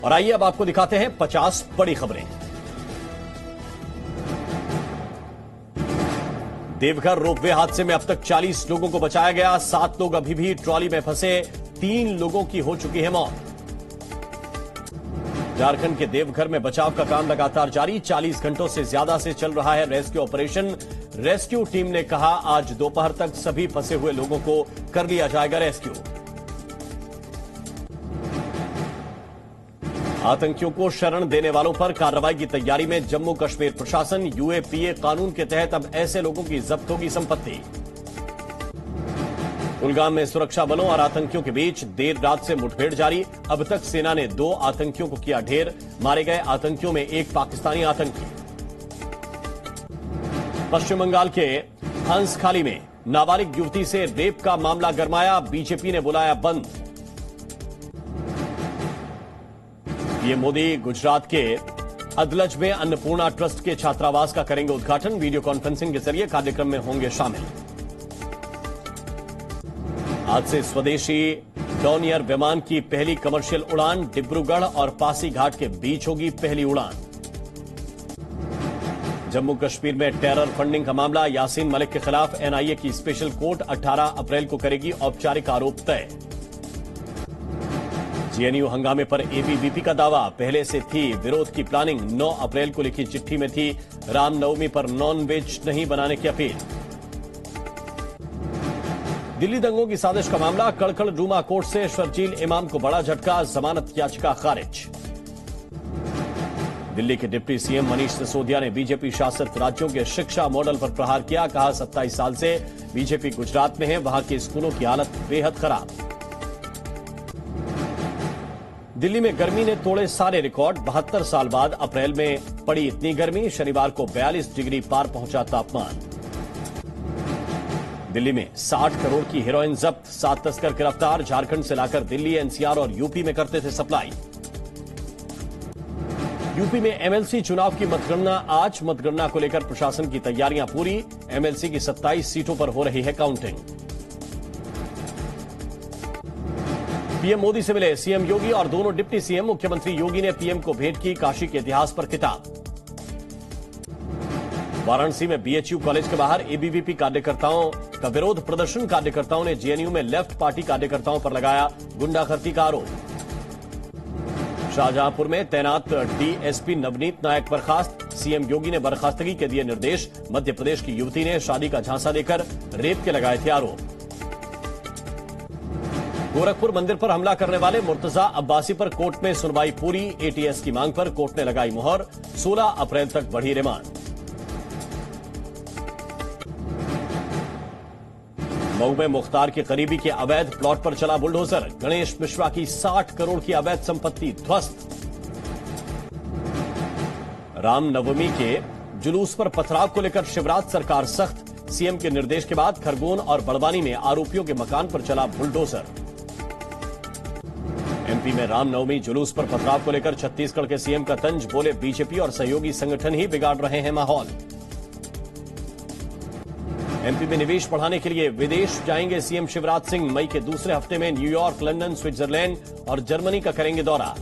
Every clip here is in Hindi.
और आइए अब आपको दिखाते हैं 50 बड़ी खबरें। देवघर रोपवे हादसे में अब तक 40 लोगों को बचाया गया, 7 लोग अभी भी ट्रॉली में फंसे, 3 लोगों की हो चुकी है मौत। झारखंड के देवघर में बचाव का काम लगातार जारी, 40 घंटों से ज्यादा से चल रहा है रेस्क्यू ऑपरेशन। रेस्क्यू टीम ने कहा आज दोपहर तक सभी फंसे हुए लोगों को कर लिया जाएगा रेस्क्यू। आतंकियों को शरण देने वालों पर कार्रवाई की तैयारी में जम्मू कश्मीर प्रशासन। यूएपीए कानून के तहत अब ऐसे लोगों की जब्त होगी संपत्ति। कुलगाम में सुरक्षा बलों और आतंकियों के बीच देर रात से मुठभेड़ जारी, अब तक सेना ने 2 आतंकियों को किया ढेर, मारे गए आतंकियों में एक पाकिस्तानी आतंकी। पश्चिम बंगाल के हंसखाली में नाबालिग युवती से रेप का मामला गरमाया, बीजेपी ने बुलाया बंद। पीएम मोदी गुजरात के अदलज में अन्नपूर्णा ट्रस्ट के छात्रावास का करेंगे उद्घाटन, वीडियो कॉन्फ्रेंसिंग के जरिए कार्यक्रम में होंगे शामिल। आज से स्वदेशी डॉनियर विमान की पहली कमर्शियल उड़ान, डिब्रूगढ़ और पासीघाट के बीच होगी पहली उड़ान। जम्मू कश्मीर में टेरर फंडिंग का मामला, यासीन मलिक के खिलाफ एनआईए की स्पेशल कोर्ट 18 अप्रैल को करेगी औपचारिक आरोप तय। जेएनयू हंगामे पर एबीवीपी का दावा, पहले से थी विरोध की प्लानिंग, 9 अप्रैल को लिखी चिट्ठी में थी रामनवमी पर नॉन वेज नहीं बनाने की अपील। दिल्ली दंगों की साजिश का मामला, कड़कड़ रूमा कोर्ट से शर्जील इमाम को बड़ा झटका, जमानत याचिका खारिज। दिल्ली के डिप्टी सीएम मनीष सिसोदिया ने बीजेपी शासित राज्यों के शिक्षा मॉडल पर प्रहार किया, कहा 27 साल से बीजेपी गुजरात में है, वहां के स्कूलों की हालत बेहद खराब। दिल्ली में गर्मी ने तोड़े सारे रिकॉर्ड, 72 साल बाद अप्रैल में पड़ी इतनी गर्मी, शनिवार को 42 डिग्री पार पहुंचा तापमान। दिल्ली में 60 करोड़ की हेरोइन जब्त, 7 तस्कर गिरफ्तार, झारखंड से लाकर दिल्ली, एनसीआर और यूपी में करते थे सप्लाई। यूपी में एमएलसी चुनाव की मतगणना आज, मतगणना को लेकर प्रशासन की तैयारियां पूरी, एमएलसी की 27 सीटों पर हो रही है काउंटिंग। पीएम मोदी से मिले सीएम योगी और दोनों डिप्टी सीएम, मुख्यमंत्री योगी ने पीएम को भेंट की काशी के इतिहास पर किताब। वाराणसी में बीएचयू कॉलेज के बाहर एबीवीपी कार्यकर्ताओं का विरोध प्रदर्शन, कार्यकर्ताओं ने जेएनयू में लेफ्ट पार्टी कार्यकर्ताओं पर लगाया गुंडागर्दी का आरोप। शाहजहांपुर में तैनात डीएसपी नवनीत नायक बर्खास्त, सीएम योगी ने बर्खास्तगी के दिए निर्देश, मध्य प्रदेश की युवती ने शादी का झांसा देकर रेप के लगाए थे आरोप। गोरखपुर मंदिर पर हमला करने वाले मुर्तजा अब्बासी पर कोर्ट में सुनवाई पूरी, एटीएस की मांग पर कोर्ट ने लगाई मुहर, 16 अप्रैल तक बढ़ी रिमांड। मऊ में मुख्तार के करीबी के अवैध प्लॉट पर चला बुलडोजर, गणेश मिश्रा की 60 करोड़ की अवैध संपत्ति ध्वस्त। रामनवमी के जुलूस पर पथराव को लेकर शिवराज सरकार सख्त, सीएम के निर्देश के बाद खरगोन और बड़वानी में आरोपियों के मकान पर चला बुलडोजर। एमपी में रामनवमी जुलूस पर पथराव को लेकर छत्तीसगढ़ के सीएम का तंज, बोले बीजेपी और सहयोगी संगठन ही बिगाड़ रहे हैं माहौल। एमपी में निवेश बढ़ाने के लिए विदेश जाएंगे सीएम शिवराज सिंह, मई के दूसरे हफ्ते में न्यूयॉर्क, लंदन, स्विट्जरलैंड और जर्मनी का करेंगे दौरा।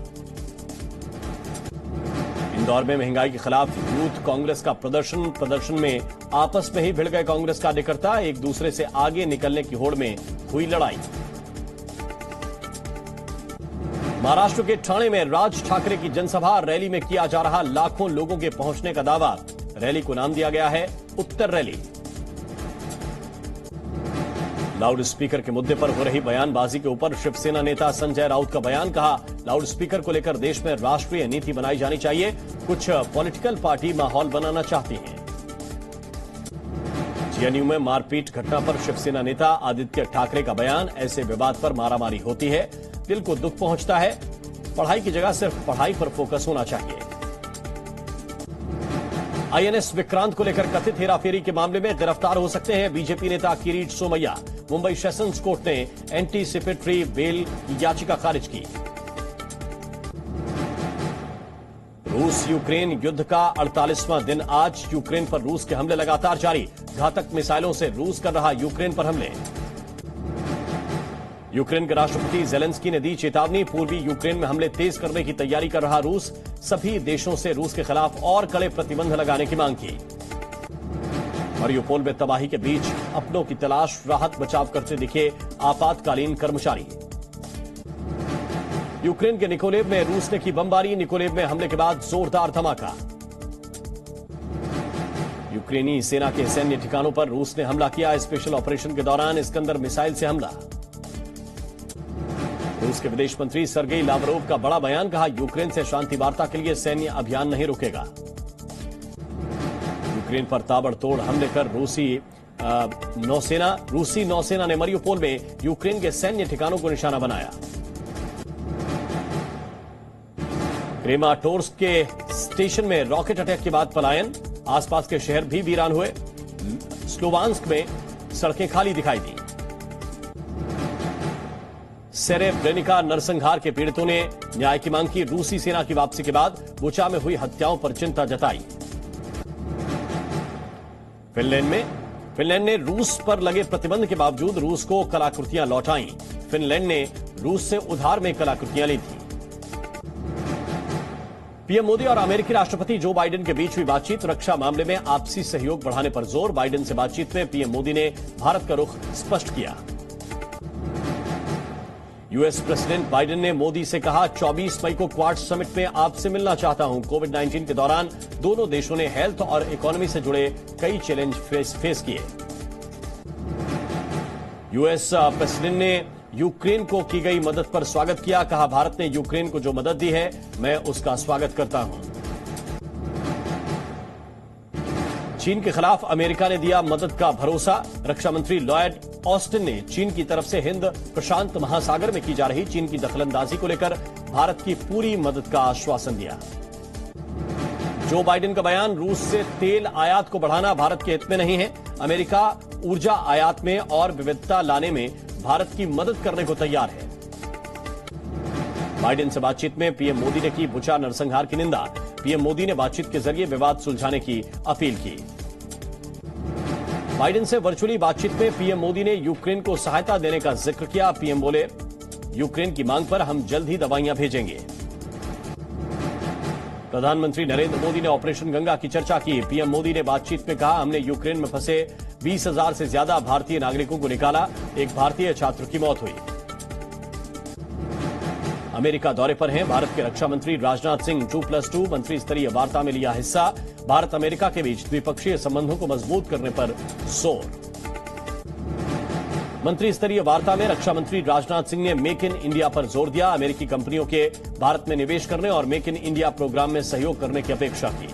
इंदौर में महंगाई के खिलाफ यूथ कांग्रेस का प्रदर्शन में आपस में ही भिड़ गए कांग्रेस कार्यकर्ता, एक दूसरे से आगे निकलने की होड़ में हुई लड़ाई। महाराष्ट्र के ठाणे में राज ठाकरे की जनसभा, रैली में किया जा रहा लाखों लोगों के पहुंचने का दावा, रैली को नाम दिया गया है उत्तर रैली। लाउड स्पीकर के मुद्दे पर हो रही बयानबाजी के ऊपर शिवसेना नेता संजय राउत का बयान, कहा लाउड स्पीकर को लेकर देश में राष्ट्रीय नीति बनाई जानी चाहिए, कुछ पॉलिटिकल पार्टी माहौल बनाना चाहती हैं। जेएनयू में मारपीट घटना पर शिवसेना नेता आदित्य ठाकरे का बयान, ऐसे विवाद पर मारामारी होती है, दिल को दुख पहुंचता है, पढ़ाई की जगह सिर्फ पढ़ाई पर फोकस होना चाहिए। आईएनएस विक्रांत को लेकर कथित हेराफेरी के मामले में गिरफ्तार हो सकते हैं बीजेपी नेता किरीट सोमैया, मुंबई सेशंस कोर्ट ने एंटीसिपेटरी बेल की याचिका खारिज की। रूस यूक्रेन युद्ध का 48वां दिन आज, यूक्रेन पर रूस के हमले लगातार जारी, घातक मिसाइलों से रूस कर रहा यूक्रेन पर हमले। यूक्रेन के राष्ट्रपति जेलेंस्की ने दी चेतावनी, पूर्वी यूक्रेन में हमले तेज करने की तैयारी कर रहा रूस। सभी देशों से रूस के खिलाफ और कड़े प्रतिबंध लगाने की मांग की। मरियुपोल में तबाही के बीच अपनों की तलाश, राहत बचाव करते दिखे आपातकालीन कर्मचारी। यूक्रेन के निकोलेव में रूस ने की बमबारी, निकोलेव में हमले के बाद जोरदार धमाका। यूक्रेनी सेना के सैन्य ठिकानों पर रूस ने हमला किया, स्पेशल ऑपरेशन के दौरान इस्कंदर मिसाइल से हमला। रूस के विदेश मंत्री सर्गेई लावरोव का बड़ा बयान, कहा यूक्रेन से शांति वार्ता के लिए सैन्य अभियान नहीं रुकेगा। यूक्रेन पर ताबड़तोड़ हमले कर रूसी नौसेना ने मरियुपोल में यूक्रेन के सैन्य ठिकानों को निशाना बनाया। क्रेमाटोर्स्क के स्टेशन में रॉकेट अटैक के बाद पलायन, आसपास के शहर भी वीरान हुए। स्लोवांस्क में सड़कें खाली दिखाई दी। सेरेब्रेनिका नरसंहार के पीड़ितों ने न्याय की मांग की, रूसी सेना की वापसी के बाद बुचा में हुई हत्याओं पर चिंता जताई। फिनलैंड ने रूस पर लगे प्रतिबंध के बावजूद रूस को कलाकृतियां लौटाईं। फिनलैंड ने रूस से उधार में कलाकृतियां ली थी। पीएम मोदी और अमेरिकी राष्ट्रपति जो बाइडेन के बीच हुई बातचीत, रक्षा मामले में आपसी सहयोग बढ़ाने पर जोर। बाइडेन से बातचीत में पीएम मोदी ने भारत का रुख स्पष्ट किया। यूएस प्रेसिडेंट बाइडेन ने मोदी से कहा, 24 मई को क्वाड समिट में आपसे मिलना चाहता हूं। कोविड-19 के दौरान दोनों देशों ने हेल्थ और इकोनॉमी से जुड़े कई चैलेंज फेस किए। यूएस प्रेसिडेंट ने यूक्रेन को की गई मदद पर स्वागत किया, कहा भारत ने यूक्रेन को जो मदद दी है मैं उसका स्वागत करता हूं। चीन के खिलाफ अमेरिका ने दिया मदद का भरोसा, रक्षा मंत्री लॉयड ऑस्टिन ने चीन की तरफ से हिंद प्रशांत महासागर में की जा रही चीन की दखलंदाजी को लेकर भारत की पूरी मदद का आश्वासन दिया। जो बाइडेन का बयान, रूस से तेल आयात को बढ़ाना भारत के हित में नहीं है। अमेरिका ऊर्जा आयात में और विविधता लाने में भारत की मदद करने को तैयार है। बाइडेन से बातचीत में पीएम मोदी ने की बुचा नरसंहार की निंदा। पीएम मोदी ने बातचीत के जरिए विवाद सुलझाने की अपील की। बाइडेन से वर्चुअली बातचीत में पीएम मोदी ने यूक्रेन को सहायता देने का जिक्र किया। पीएम बोले, यूक्रेन की मांग पर हम जल्द ही दवाइयां भेजेंगे। प्रधानमंत्री नरेंद्र मोदी ने ऑपरेशन गंगा की चर्चा की। पीएम मोदी ने बातचीत में कहा, हमने यूक्रेन में फंसे 20,000 से ज्यादा भारतीय नागरिकों को निकाला, एक भारतीय छात्र की मौत हुई। अमेरिका दौरे पर हैं भारत के रक्षा मंत्री राजनाथ सिंह। 2+2 मंत्री स्तरीय वार्ता में लिया हिस्सा। भारत अमेरिका के बीच द्विपक्षीय संबंधों को मजबूत करने पर जोर। मंत्री स्तरीय वार्ता में रक्षा मंत्री राजनाथ सिंह ने मेक इन इंडिया पर जोर दिया। अमेरिकी कंपनियों के भारत में निवेश करने और मेक इन इंडिया प्रोग्राम में सहयोग करने की अपेक्षा की।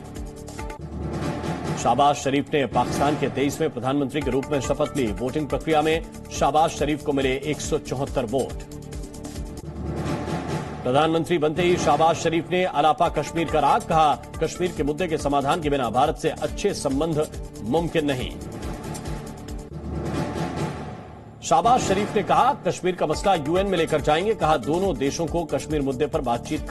शहबाज शरीफ ने पाकिस्तान के 23वें प्रधानमंत्री के रूप में शपथ ली। वोटिंग प्रक्रिया में शहबाज शरीफ को मिले 174 वोट। प्रधानमंत्री बनते ही शहबाज शरीफ ने अलापा कश्मीर का राग, कहा कश्मीर के मुद्दे के समाधान के बिना भारत से अच्छे संबंध मुमकिन नहीं। शहबाज शरीफ ने कहा, कश्मीर का मसला यूएन में लेकर जाएंगे, कहा दोनों देशों को कश्मीर मुद्दे पर बातचीत